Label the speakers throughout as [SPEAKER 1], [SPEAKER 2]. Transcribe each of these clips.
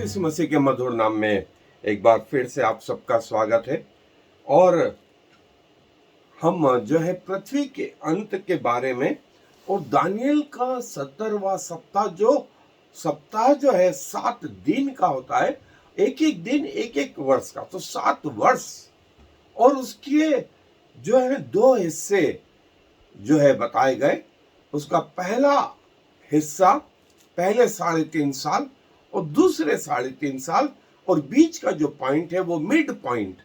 [SPEAKER 1] यीशु मसीह के मधुर नाम में एक बार फिर से आप सबका स्वागत है। और हम जो है पृथ्वी के अंत के बारे में और दानियल का 70वां सप्ताह जो है 7 दिन का होता है, एक एक दिन एक एक वर्ष का, तो 7 वर्ष और उसके जो है 2 हिस्से जो है बताए गए। उसका पहला हिस्सा पहले 3.5 साल और दूसरे 3.5 साल और बीच का जो पॉइंट है वो मिड पॉइंट।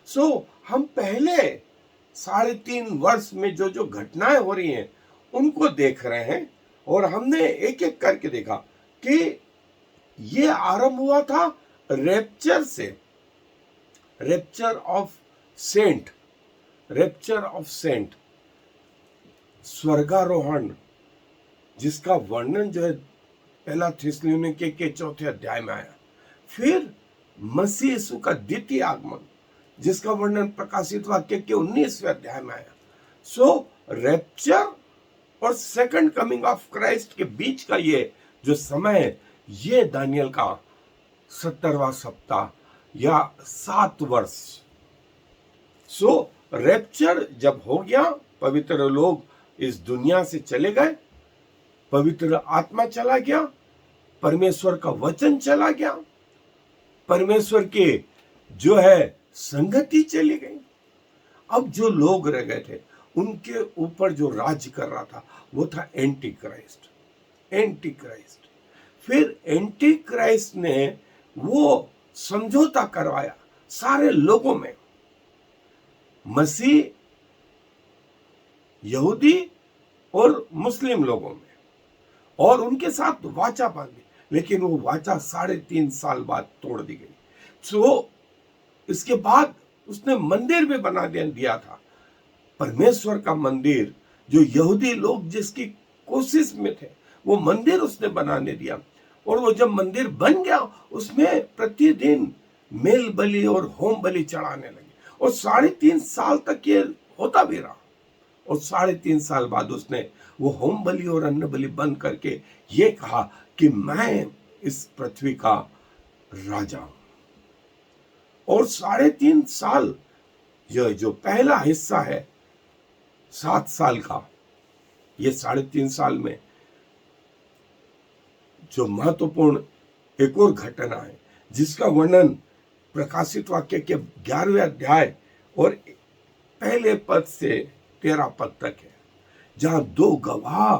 [SPEAKER 1] सो हम पहले 3.5 वर्ष में जो जो घटनाएं हो रही हैं उनको देख रहे हैं और हमने एक एक करके देखा कि ये आरंभ हुआ था रैप्चर से, रैप्चर ऑफ सेंट, स्वर्गारोहण, जिसका वर्णन जो है पहला थिस्सलुनीके के 4थे अध्याय में आया। फिर मसीह यीशु का द्वितीय आगमन, जिसका वर्णन प्रकाशित वाक्य के 19वें अध्याय में आया। सो रैप्चर और सेकंड कमिंग ऑफ क्राइस्ट के बीच का ये जो समय है, ये दानियल का 70वां सप्ताह या 7 वर्ष। सो रैप्चर जब हो गया, पवित्र लोग इस दुनिया से चले गए, पवित्र आत्मा चला गया, परमेश्वर का वचन चला गया, परमेश्वर के जो है संगति चली गई। अब जो लोग रह गए थे उनके ऊपर जो राज्य कर रहा था वो था एंटी क्राइस्ट। फिर एंटी क्राइस्ट ने वो समझौता करवाया सारे लोगों में, मसीह, यहूदी और मुस्लिम लोगों में, और उनके साथ वाचा बांधी, लेकिन वो वाचा 3.5 साल बाद तोड़ दी गई। सो इसके बाद उसने मंदिर भी बना दिया था, परमेश्वर का मंदिर, जो यहूदी लोग जिसकी कोशिश में थे वो मंदिर उसने बनाने दिया। और वो जब मंदिर बन गया उसमें प्रतिदिन मेल बलि और होम बलि चढ़ाने लगे, और 3.5 साल तक ये होता भी रहा। और 3.5 साल बाद उसने वो होम बलि और अन्न बलि बंद करके ये कहा कि मैं इस पृथ्वी का राजा हूं। और 3.5 साल जो पहला हिस्सा है 7 साल का, ये 3.5 साल में जो महत्वपूर्ण एक और घटना है जिसका वर्णन प्रकाशित वाक्य के 11वें अध्याय और पहले पद से 13 पद तक है, जहां 2 गवाह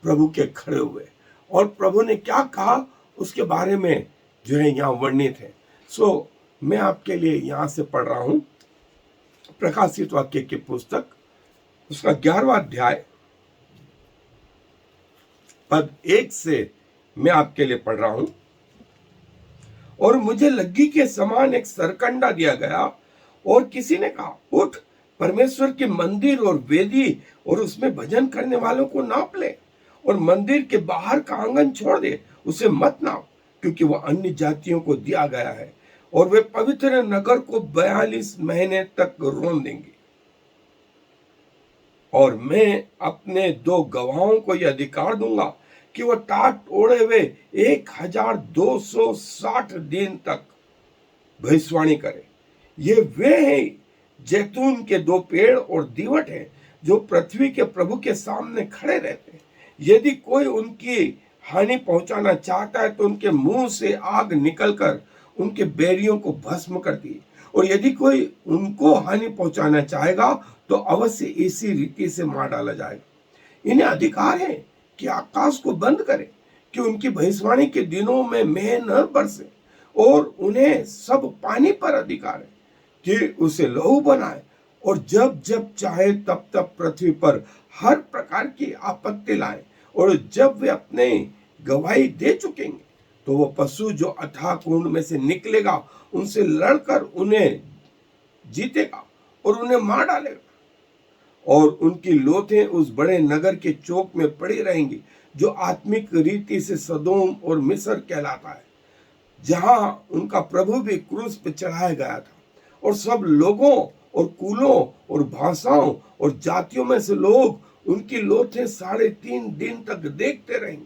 [SPEAKER 1] प्रभु के खड़े हुए और प्रभु ने क्या कहा उसके बारे में जो है यहाँ वर्णित है। सो मैं आपके लिए यहाँ से पढ़ रहा हूं प्रकाशित वाक्य की पुस्तक, उसका 11वां अध्याय पद 1 से मैं आपके लिए पढ़ रहा हूं। और मुझे लग्गी के समान एक सरकंडा दिया गया और किसी ने कहा, उठ, परमेश्वर के मंदिर और वेदी और उसमें भजन करने वालों को नाप ले, और मंदिर के बाहर का आंगन छोड़ दे, उसे मत नाप, क्योंकि वह अन्य जातियों को दिया गया है और वे पवित्र नगर को 42 महीने तक रोन देंगे। और मैं अपने 2 गवाहों को यह अधिकार दूंगा कि वह टाट ओढ़े हुए 1260 दिन तक भविष्यवाणी करे। ये वे हैं जैतून के 2 पेड़ और दीवट हैं जो पृथ्वी के प्रभु के सामने खड़े रहते हैं। यदि कोई उनकी हानि पहुंचाना चाहता है तो उनके मुंह से आग निकलकर उनके बैरियों को भस्म करती है, और यदि कोई उनको हानि पहुंचाना चाहेगा तो अवश्य इसी रीति से मार डाला जाएगा। इन्हें अधिकार है कि आकाश को बंद करे कि उनकी भविष्यवाणी के दिनों में मेह न बरसे, और उन्हें सब पानी पर अधिकार है कि उसे लहू बनाए, और जब जब चाहे तब तब पृथ्वी पर हर प्रकार की आपत्ति लाए। और जब वे अपने गवाही दे चुकेंगे तो वो पशु जो अथाह कुंड में से निकलेगा उनसे लड़कर उन्हें जीतेगा और उन्हें मार डालेगा, और उनकी लोथें उस बड़े नगर के चौक में पड़ी रहेंगी जो आत्मिक रीति से सदोम और मिस्र कहलाता है, जहां उनका प्रभु भी क्रूस पे चढ़ाया गया था। और सब लोगों और कुलों और भाषाओं और जातियों में से लोग उनकी लोथें 3.5 दिन तक देखते रहेंगे,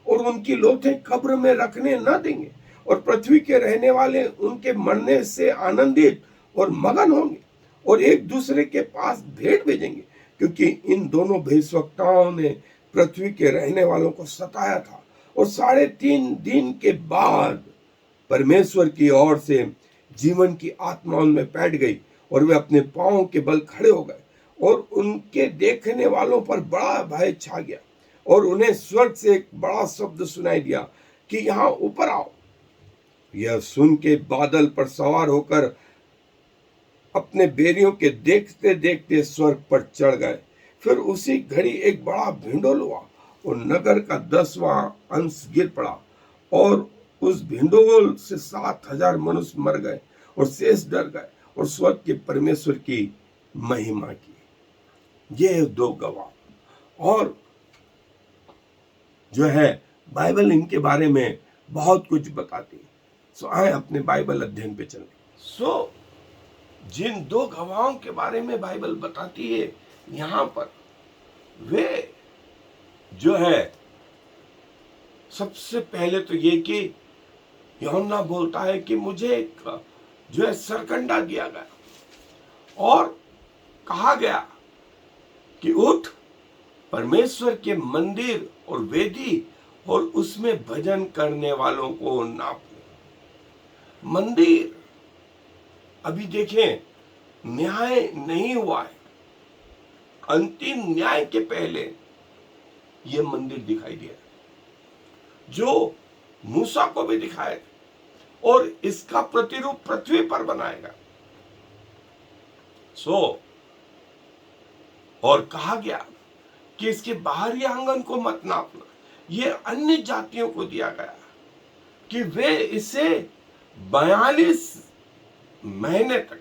[SPEAKER 1] और उनकी लोथें कब्र में रखने न देंगे, और पृथ्वी के रहने वाले उनके मरने से आनंदित और मगन होंगे और एक दूसरे के पास भेंट भेजेंगे, क्योंकि इन दोनों भविष्यवक्ताओं ने पृथ्वी के रहने वालों को सताया था। और 3.5 दिन के बाद परमेश्वर की ओर से जीवन की आत्मा उनमें बैठ गई और वे अपने पांवों के बल खड़े हो गए और उनके देखने वालों पर बड़ा भय छा गया और उन्हें स्वर्ग से एक बड़ा शब्द सुनाई दिया कि यहाँ ऊपर आओ। यह सुन के बादल पर सवार होकर अपने बेरियों के देखते देखते स्वर्ग पर चढ़ गए। फिर उसी घड़ी एक बड़ा भिंडोल हुआ और नगर का 10वां अंश गिर पड़ा और उस भिंडोल से 7,000 मनुष्य मर गए और शेष डर गए और स्वर्ग के परमेश्वर की महिमा की। ये 2 गवाह। और जो है बाइबल इनके बारे में बहुत कुछ बताती है। सो आए अपने बाइबल अध्ययन पे चलें। सो जिन 2 गवाहों के बारे में बाइबल बताती है यहां पर, वे जो है सबसे पहले तो ये कि यूहन्ना बोलता है कि मुझे एक जो है सरकंडा दिया गया और कहा गया कि उठ परमेश्वर के मंदिर और वेदी और उसमें भजन करने वालों को नाप ले। मंदिर अभी देखें, न्याय नहीं हुआ है, अंतिम न्याय के पहले यह मंदिर दिखाई दिया जो मूसा को भी दिखाया और इसका प्रतिरूप पृथ्वी पर बनाएगा। और कहा गया कि इसके बाहरी आंगन को मत नापना। यह अन्य जातियों को दिया गया कि वे इसे 42 महीने तक,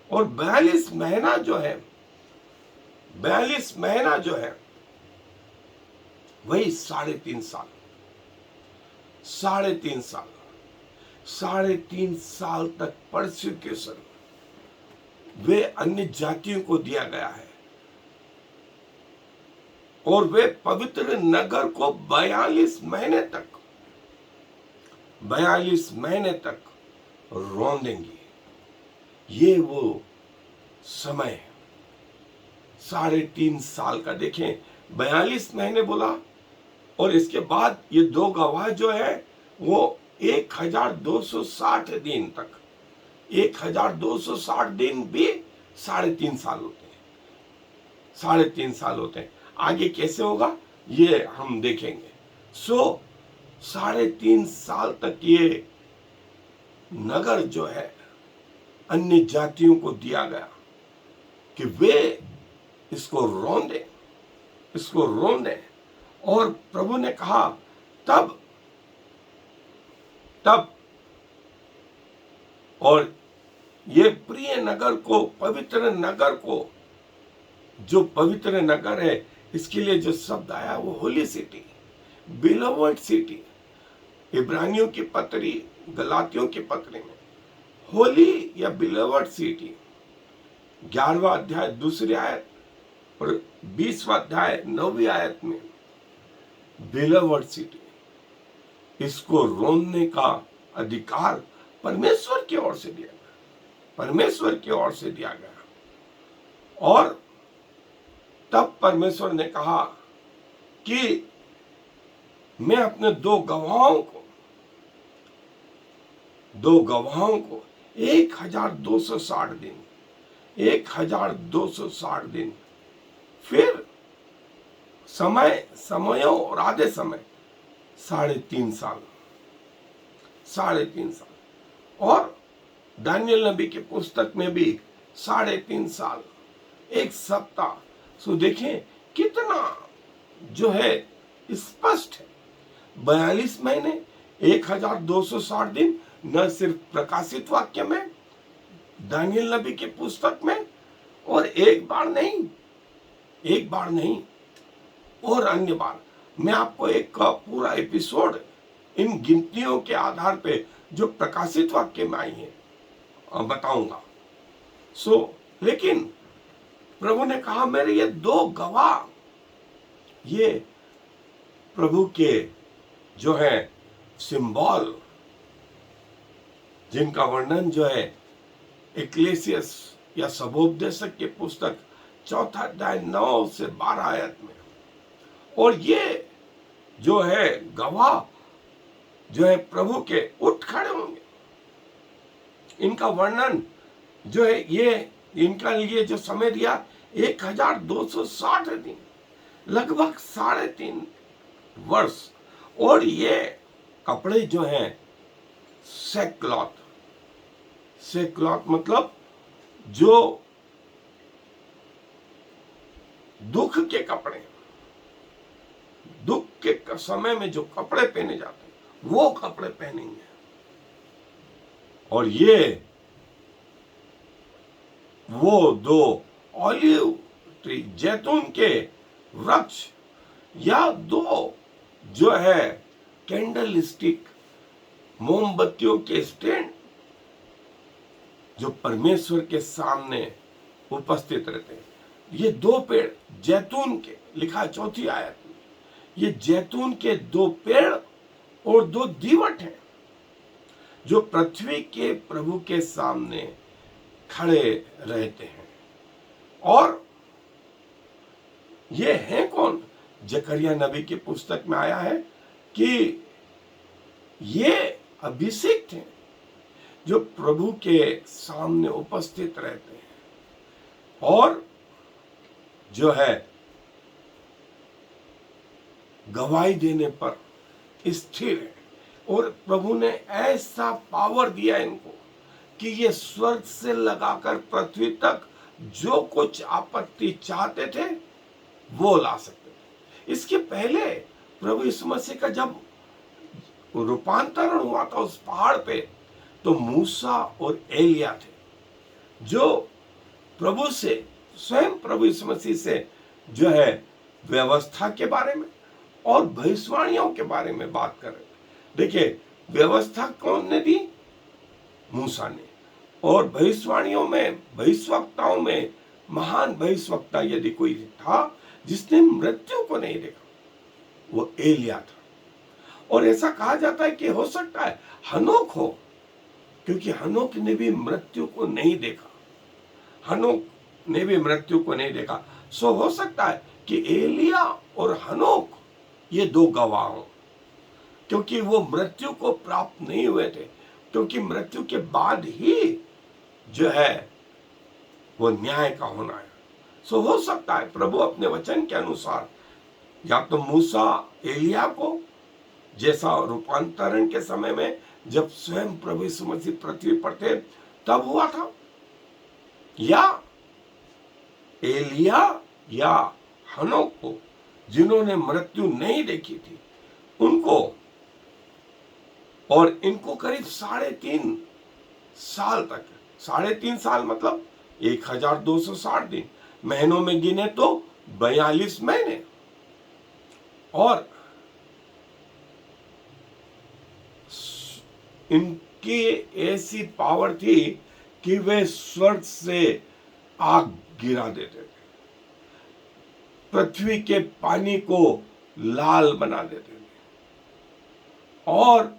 [SPEAKER 1] और 42 महीना जो है वही 3.5 साल, 3.5 साल तक परसिक्यूशन वे अन्य जातियों को दिया गया है और वे पवित्र नगर को 42 महीने तक रौंदेंगे। ये वो समय है 3.5 साल का। देखें 42 महीने बोला और इसके बाद ये 2 गवाह जो है वो 1260 दिन तक, 1260 दिन भी 3.5 साल होते हैं, 3.5 साल होते हैं। आगे कैसे होगा ये हम देखेंगे। 3.5 साल तक ये नगर जो है अन्य जातियों को दिया गया कि वे इसको रौंदे। और प्रभु ने कहा तब और ये प्रिय नगर को, पवित्र नगर को, जो पवित्र नगर है, इसके लिए जो शब्द आया वो होली सिटी, बिलवड सिटी। इब्रानियों की पत्री, गलातियों की पत्री में होली या बिलवड सिटी 11वां अध्याय 2री आयत और 20वां अध्याय 9वीं आयत में बिलवड सिटी, इसको रोनने का अधिकार परमेश्वर की ओर से दिया गया। और तब परमेश्वर ने कहा कि मैं अपने 2 गवाहों को 1260 दिन, फिर समयों और आधे समय 3.5 साल। और दानियल नबी की पुस्तक में भी 3.5 साल, 1 सप्ताह। सो देखें कितना जो है स्पष्ट है। 42 महीने, 1260 दिन, न सिर्फ प्रकाशित वाक्य में, दानियल नबी की पुस्तक में, और एक बार नहीं और अन्य बार। मैं आपको एक पूरा एपिसोड इन गिनतियों के आधार पे जो प्रकाशित वाक्य में आई है बताऊंगा। लेकिन प्रभु ने कहा मेरे ये 2 गवाह, ये प्रभु के जो है सिंबल, जिनका वर्णन जो है इक्लेसियस या सबोपदेशक की पुस्तक 4 अध्याय 9 से 12 आयत में। और ये जो है गवाह जो है प्रभु के उठ खड़े होंगे। इनका वर्णन जो है ये इनका लिए जो समय दिया 1260 दिन, लगभग 3.5 वर्ष। और ये कपड़े जो हैं सेक्लॉथ मतलब जो दुख के कपड़े, दुख के समय में जो कपड़े पहने जाते हैं वो कपड़े पहनेंगे। और ये वो 2 ऑलिव ट्री, जैतून के वृक्ष, या 2 जो है कैंडल स्टिक, मोमबत्तियों के स्टैंड, जो परमेश्वर के सामने उपस्थित रहते हैं। ये 2 पेड़ जैतून के, लिखा 4 आयत में, ये जैतून के 2 पेड़ और 2 दीवट हैं जो पृथ्वी के प्रभु के सामने खड़े रहते हैं। और ये हैं कौन? जकरिया नबी की पुस्तक में आया है कि ये अभिषिक्त हैं जो प्रभु के सामने उपस्थित रहते हैं और जो है गवाही देने पर स्थिर है। और प्रभु ने ऐसा पावर दिया इनको कि ये स्वर्ग से लगाकर पृथ्वी तक जो कुछ आपत्ति चाहते थे वो ला सकते थे। इसके पहले प्रभु यीशु मसीह का जब रूपांतरण हुआ था उस पहाड़ पे, तो मूसा और एलिया थे जो प्रभु से, स्वयं प्रभु यीशु मसीह से जो है व्यवस्था के बारे में और भविष्यवाणियों के बारे में बात कर रहे थे। देखिए, व्यवस्था कौन ने दी? मूसा ने। और भविष्यवाणियों में, भविष्यवक्ताओं में महान भविष्यवक्ता यदि कोई था जिसने मृत्यु को नहीं देखा, वो एलिया था। और ऐसा कहा जाता है कि हो सकता है हनोक हो, क्योंकि हनोक ने भी मृत्यु को नहीं देखा। हनोक ने भी मृत्यु को नहीं देखा। सो हो सकता है कि एलिया और हनोक ये 2 गवाह हों, क्योंकि वो मृत्यु को प्राप्त नहीं हुए थे, क्योंकि मृत्यु के बाद ही जो है वो न्याय का होना है। सो हो सकता है प्रभु अपने वचन के अनुसार या तो मूसा एलिया को, जैसा रूपांतरण के समय में जब स्वयं प्रभु यीशु मसीह पृथ्वी पर थे तब हुआ था, या एलिया या हनोक को जिन्होंने मृत्यु नहीं देखी थी उनको। और इनको करीब 3.5 साल तक, 3.5 साल मतलब 1260 दिन, महीनों में गिने तो 42 महीने। और इनकी ऐसी पावर थी कि वे स्वर्ग से आग गिरा देते थे, पृथ्वी के पानी को लाल बना देते थे, और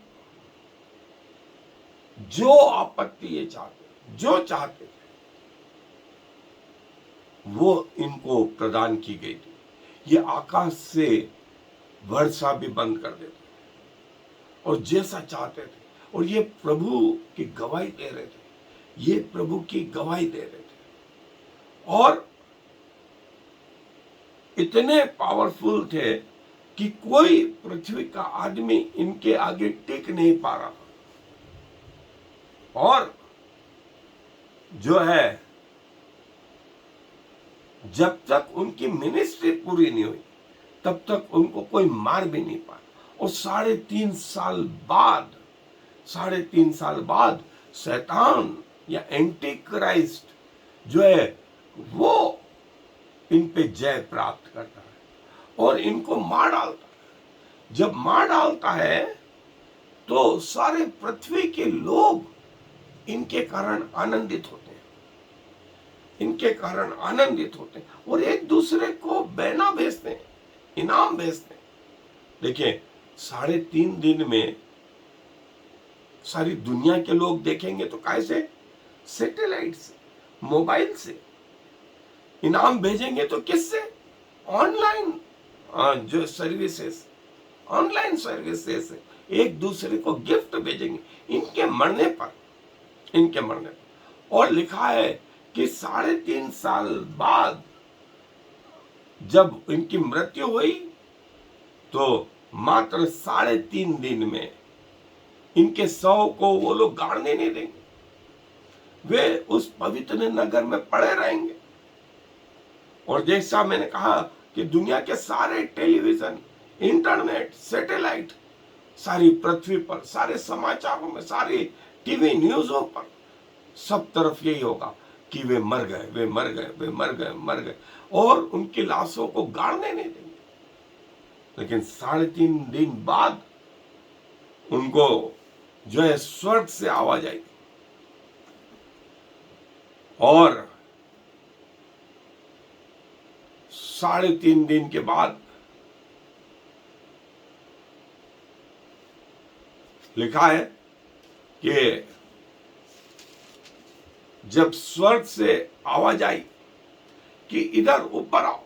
[SPEAKER 1] जो आपत्ति ये चाहते, जो चाहते थे वो इनको प्रदान की गई थी। ये आकाश से वर्षा भी बंद कर देते थे और जैसा चाहते थे। और ये प्रभु की गवाही दे रहे थे, ये प्रभु की गवाही दे रहे थे, और इतने पावरफुल थे कि कोई पृथ्वी का आदमी इनके आगे टिक नहीं पा रहा था। और जो है जब तक उनकी मिनिस्ट्री पूरी नहीं हुई तब तक उनको कोई मार भी नहीं पाया। और 3.5 साल बाद शैतान या एंटी क्राइस्ट जो है वो इन पे जय प्राप्त करता है और इनको मार डालता है। जब मार डालता है तो सारे पृथ्वी के लोग इनके कारण आनंदित होते हैं, इनके कारण आनंदित होते हैं और एक दूसरे को बैना भेजते हैं, इनाम भेजते हैं। देखिए, 3.5 दिन में सारी दुनिया के लोग देखेंगे तो कैसे? सैटेलाइट से, मोबाइल से। इनाम भेजेंगे तो किससे? ऑनलाइन जो सर्विसेज, ऑनलाइन सर्विसेज से एक दूसरे को गिफ्ट भेजेंगे इनके मरने पर, इनके मरने पर। और लिखा है कि 3.5 साल बाद जब इनकी मृत्यु हुई तो मात्र 3.5 दिन में इनके शव को वो लोग गाड़ने नहीं देंगे, वे उस पवित्र नगर में पड़े रहेंगे। और जैसा मैंने कहा कि दुनिया के सारे टेलीविजन, इंटरनेट, सैटेलाइट, सारी पृथ्वी पर, सारे समाचारों में, सारी टीवी न्यूज़ों पर सब तरफ यही होगा कि वे मर गए, वे मर गए, वे मर गए, मर गए, और उनकी लाशों को गाड़ने नहीं देंगे। लेकिन 3.5 दिन बाद उनको जो है स्वर्ग से आवाज आएगी, और 3.5 दिन के बाद लिखा है कि जब स्वर्ग से आवाज आई कि इधर ऊपर आओ,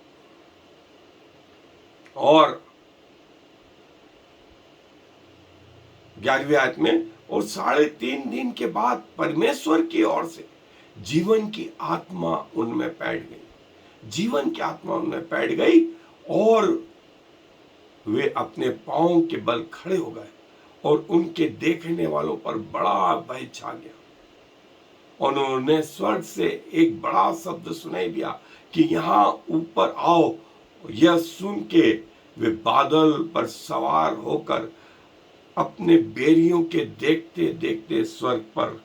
[SPEAKER 1] और 11वीं आयत में, और 3.5 दिन के बाद परमेश्वर की ओर से जीवन की आत्मा उनमें बैठ गई, जीवन की आत्मा उनमें बैठ गई, और वे अपने पांव के बल खड़े हो गए, और उनके देखने वालों पर बड़ा भय छा गया। उन्होंने स्वर्ग से एक बड़ा शब्द सुनाई दिया कि यहां ऊपर आओ। यह सुन के वे बादल पर सवार होकर अपने बेरियों के देखते देखते स्वर्ग पर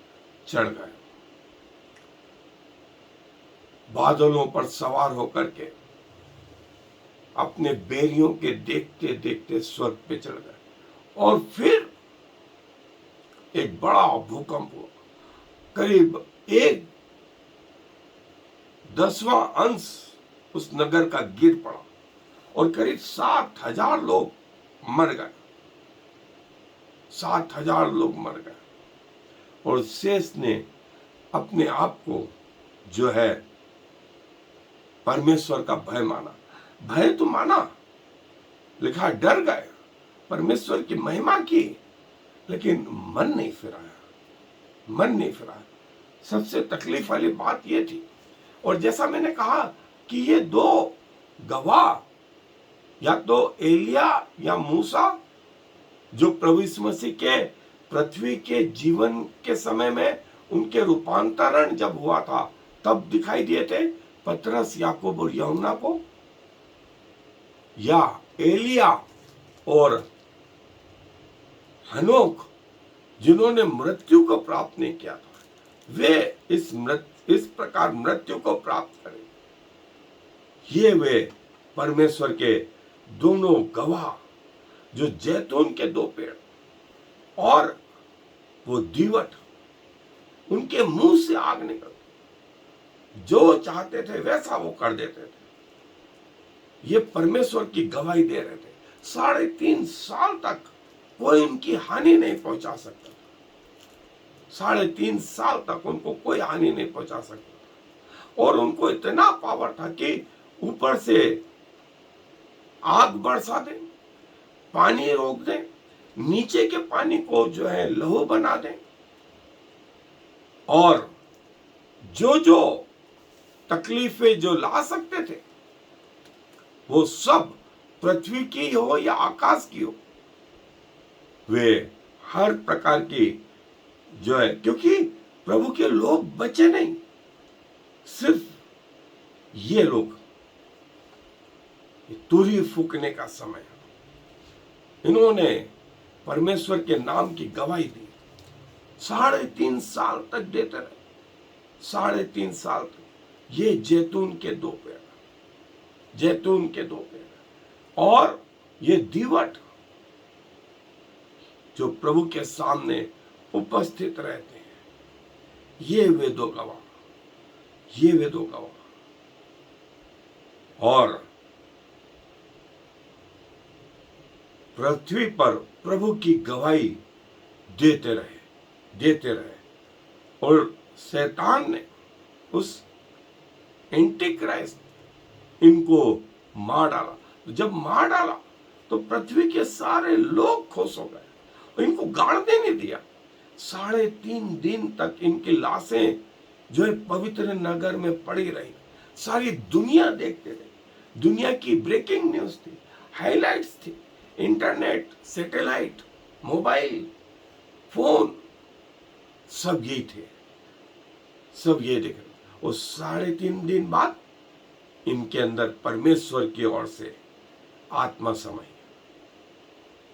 [SPEAKER 1] चढ़ गए। बादलों पर सवार होकर के अपने बेरियों के देखते देखते स्वर्ग पे चढ़ गए। और फिर एक बड़ा भूकंप हुआ, करीब 1/10वां अंश उस नगर का गिर पड़ा, और करीब 7,000 लोग मर गए, 7,000 लोग मर गए। और शेष ने अपने आप को जो है परमेश्वर का भय माना। भय तो माना, लिखा डर गए, परमेश्वर की महिमा की, लेकिन मन नहीं फिराया, मन नहीं फिराया। सबसे तकलीफ वाली बात यह थी। और जैसा मैंने कहा कि ये 2 गवाह, या तो एलिया या मूसा, जो प्रभु यीशु मसीह के पृथ्वी के जीवन के समय में उनके रूपांतरण जब हुआ था तब दिखाई दिए थे, पतरस, याकूब और यूहन्ना को, या एलिया और हनोक जिन्होंने मृत्यु को प्राप्त नहीं किया था, वे इस प्रकार मृत्यु को प्राप्त करें। ये वे परमेश्वर के दोनों गवाह, जो जैतून के 2 पेड़ और वो दीवट, उनके मुंह से आग निकल, जो चाहते थे वैसा वो कर देते थे। ये परमेश्वर की गवाही दे रहे थे। 3.5 साल तक कोई उनकी हानि नहीं पहुंचा सकता था, 3.5 साल तक उनको कोई हानि नहीं पहुंचा सकता। और उनको इतना पावर था कि ऊपर से आग बरसा दे, पानी रोक दे, नीचे के पानी को जो है लहू बना दे, और जो जो तकलीफें जो ला सकते थे वो सब पृथ्वी की हो या आकाश की हो, वे हर प्रकार की जो है, क्योंकि प्रभु के लोग बचे नहीं, सिर्फ ये लोग, तुरही फूकने का समय, इन्होंने परमेश्वर के नाम की गवाही दी। 3.5 साल तक देते रहे, 3.5 साल तक। ये जैतून के 2 पेड़, जैतून के 2 पेड़, और ये दीवट जो प्रभु के सामने उपस्थित रहते हैं, ये वे 2 गवाह, ये वे 2 गवाह। और पृथ्वी पर प्रभु की गवाही देते रहे, देते रहे, और शैतान ने, उस एंटी क्राइस्ट, इनको मार डाला। तो जब मार डाला तो पृथ्वी के सारे लोग खुश हो गए और इनको गाड़ने नहीं दिया। 3.5 दिन तक इनकी लाशें जो है पवित्र नगर में पड़ी रही। सारी दुनिया देखते रहे। दुनिया की ब्रेकिंग न्यूज थी, हाइलाइट्स थी, इंटरनेट, सैटेलाइट, मोबाइल फोन, सब यही थे, सब ये देख रहे। और 3.5 दिन बाद इनके अंदर परमेश्वर की ओर से आत्मा समाई।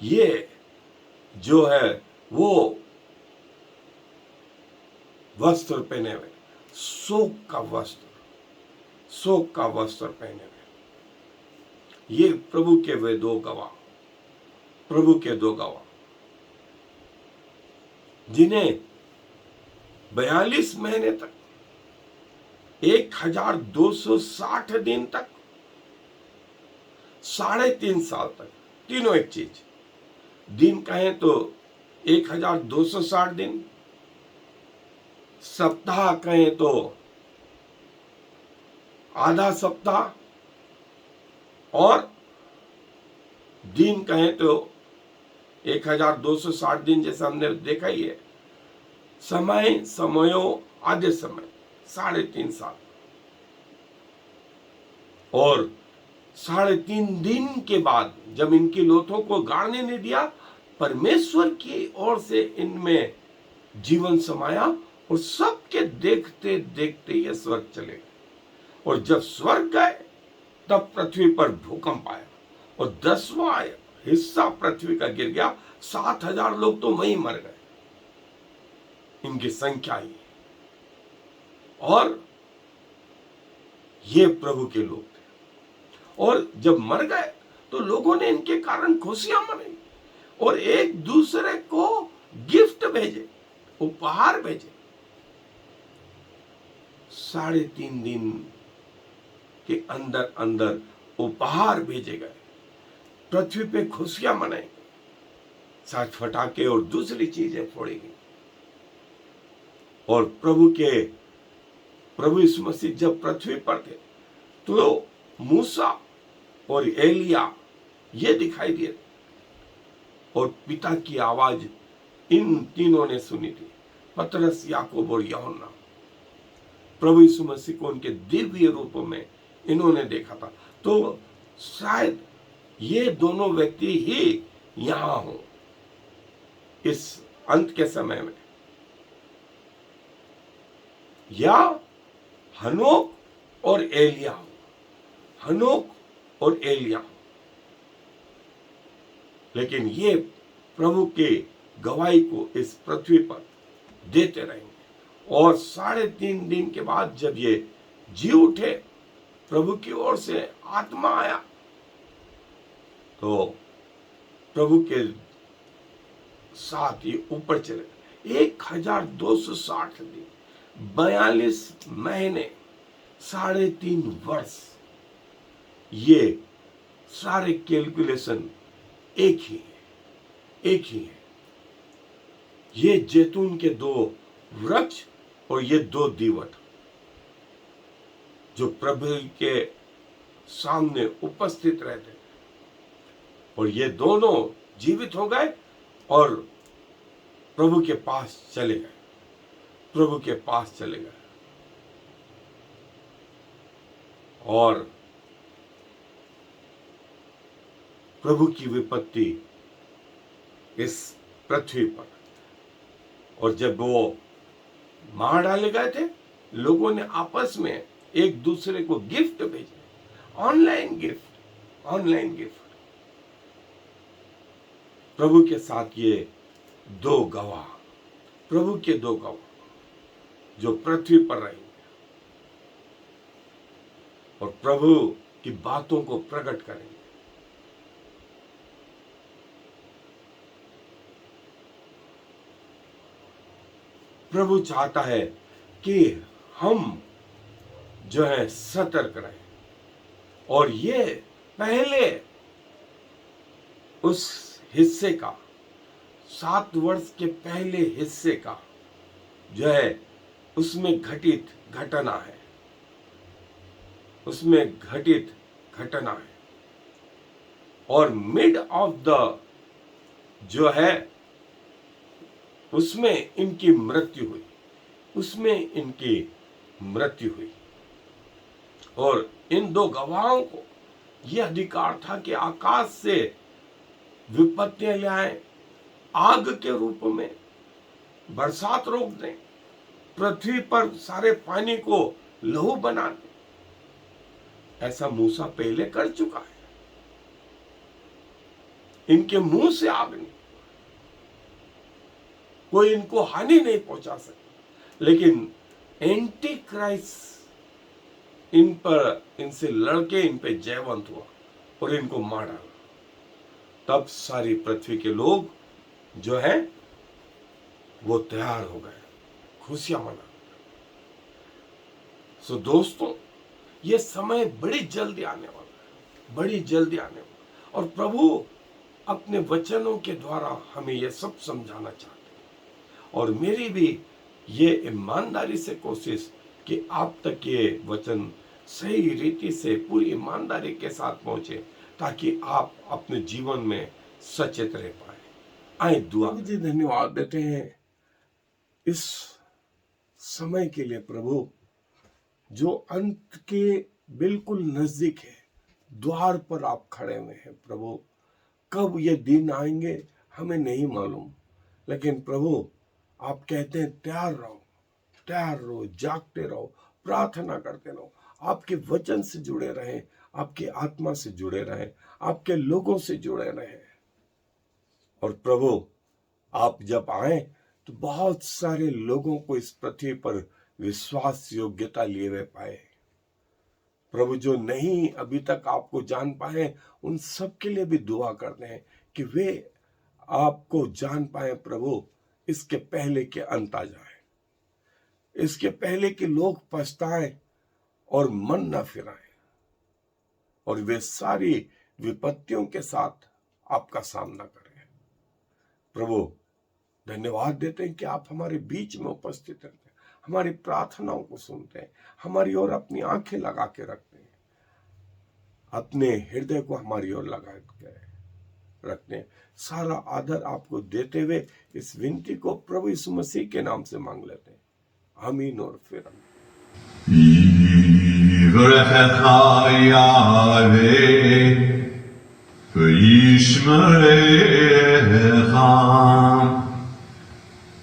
[SPEAKER 1] ये जो है वो वस्त्र पहने हुए, शोक का वस्त्र, शोक का वस्त्र पहने हुए, ये प्रभु के वे दो गवाह, प्रभु के दो गवाह, जिन्हें 42 महीने तक, 1260 दिन तक, 3.5 साल तक, तीनों एक चीज, दिन कहें तो 1260 दिन, सप्ताह कहें तो आधा सप्ताह, और दिन कहें तो 1260 दिन, जैसा हमने देखा ही है। समय समयों आधे समय 3.5 साल, और 3.5 दिन के बाद जब इनकी लोथों को गाड़ने नहीं दिया, परमेश्वर की ओर से इनमें जीवन समाया, और सबके देखते देखते ये स्वर्ग चले गए। और जब स्वर्ग गए तब पृथ्वी पर भूकंप आया और 10वां हिस्सा पृथ्वी का गिर गया। 7,000 लोग तो वहीं मर गए, इनकी संख्या ही। और ये प्रभु के लोग थे, और जब मर गए तो लोगों ने इनके कारण खुशियां मनाई और एक दूसरे को गिफ्ट भेजे, उपहार भेजे। 3.5 दिन के अंदर अंदर उपहार भेजे गए, पृथ्वी पे खुशियां मनाई गई, साथ फटाके और दूसरी चीजें फोड़ी गई। और प्रभु यीशु मसीह जब पृथ्वी पर थे तो मूसा और एलिया ये दिखाई दिए, और पिता की आवाज इन तीनों ने सुनी थी, पतरस, याकूब और यूहन्ना। प्रभु यीशु मसीह को उनके दिव्य रूप में इन्होंने देखा था। तो शायद ये दोनों व्यक्ति ही यहां हो इस अंत के समय में, या हनोक और एलिया हो, हनोक और एलिया हो। लेकिन ये प्रभु के गवाही को इस पृथ्वी पर देते रहेंगे। और 3.5 दिन के बाद जब ये जी उठे, प्रभु की ओर से आत्मा आया, तो प्रभु के साथ ये ऊपर चले। 1260 दिन, 42 महीने, 3.5 वर्ष, ये सारे कैलकुलेशन एक ही है, एक ही है। ये जैतून के 2 वृक्ष और ये 2 दीवट जो प्रभु के सामने उपस्थित रहते, और ये दोनों जीवित हो गए और प्रभु के पास चले गए, प्रभु के पास चले गए। और प्रभु की विपत्ति इस पृथ्वी पर, और जब वो मार डाले गए थे, लोगों ने आपस में एक दूसरे को गिफ्ट भेजे, ऑनलाइन गिफ्ट, ऑनलाइन गिफ्ट। प्रभु के साथ ये 2 गवाह, प्रभु के 2 गवाह जो पृथ्वी पर रहेंगे और प्रभु की बातों को प्रकट करेंगे। प्रभु चाहता है कि हम जो है सतर्क रहें, और ये पहले उस हिस्से का, 7 वर्ष के पहले हिस्से का जो है उसमें घटित घटना है, उसमें घटित घटना है। और मिड ऑफ द जो है उसमें इनकी मृत्यु हुई, उसमें इनकी मृत्यु हुई। और इन दो गवाहों को यह अधिकार था कि आकाश से विपत्तियां ले आए, आग के रूप में बरसात रोक दें, पृथ्वी पर सारे पानी को लहू बना दें। ऐसा मूसा पहले कर चुका है। इनके मुंह से आग नहीं, कोई इनको हानि नहीं पहुंचा सकता। लेकिन एंटी क्राइस्ट इन पर, इनसे लड़के इन पे जयवंत हुआ और इनको मार डाला। तब सारी पृथ्वी के लोग जो है वो तैयार हो गए, खुशियां मना। सो दोस्तों, ये समय बड़ी जल्दी आने वाला है, बड़ी जल्दी आने वाला। और प्रभु अपने वचनों के द्वारा हमें ये सब समझाना चाहते हैं। और मेरी भी ये ईमानदारी से कोशिश कि आप तक ये वचन सही रीति से पूरी ईमानदारी के साथ पहुंचे, ताकि आप अपने जीवन में सचेत रह पाए। आए दुआ जी, धन्यवाद देते हैं इस समय के लिए प्रभु, जो अंत के बिल्कुल नजदीक है। द्वार पर आप खड़े हुए हैं प्रभु। कब ये दिन आएंगे हमें नहीं मालूम, लेकिन प्रभु आप कहते हैं तैयार रहो, तैयार रहो, जागते रहो, प्रार्थना करते रहो, आपके वचन से जुड़े रहें, आपकी आत्मा से जुड़े रहें, आपके लोगों से जुड़े रहें। और प्रभु आप जब आए तो बहुत सारे लोगों को इस पृथ्वी पर विश्वास योग्यता लिए हुए पाए। प्रभु जो नहीं अभी तक आपको जान पाए, उन सब के लिए भी दुआ करते हैं कि वे आपको जान पाए प्रभु, इसके पहले कि अंत आ जाए, इसके पहले कि लोग पछताएं और मन न फिराएं, और वे सारी विपत्तियों के साथ आपका सामना करें। प्रभु धन्यवाद देते हैं कि आप हमारे बीच में उपस्थित रहते हैं, हमारी प्रार्थनाओं को सुनते हैं, हमारी ओर अपनी आंखें लगा के रखते हैं, अपने हृदय को हमारी ओर लगा के रखते हैं। सारा आदर आपको देते हुए इस विनती को प्रभु यीशु मसीह के नाम से मांग लेते हैं, आमीन और फिर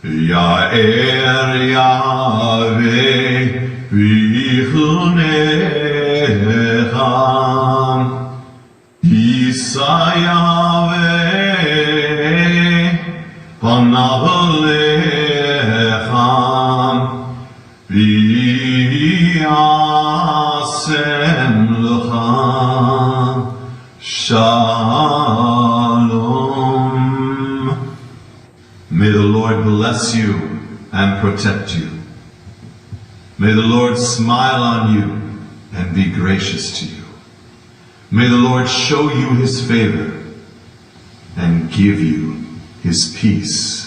[SPEAKER 2] Ya'er Yahweh v'yichunecha Yisa Yahweh panav alecha v'yasem lecha Shalom. May the Lord bless you and protect you. May the Lord smile on you and be gracious to you. May the Lord show you his favor and give you his peace.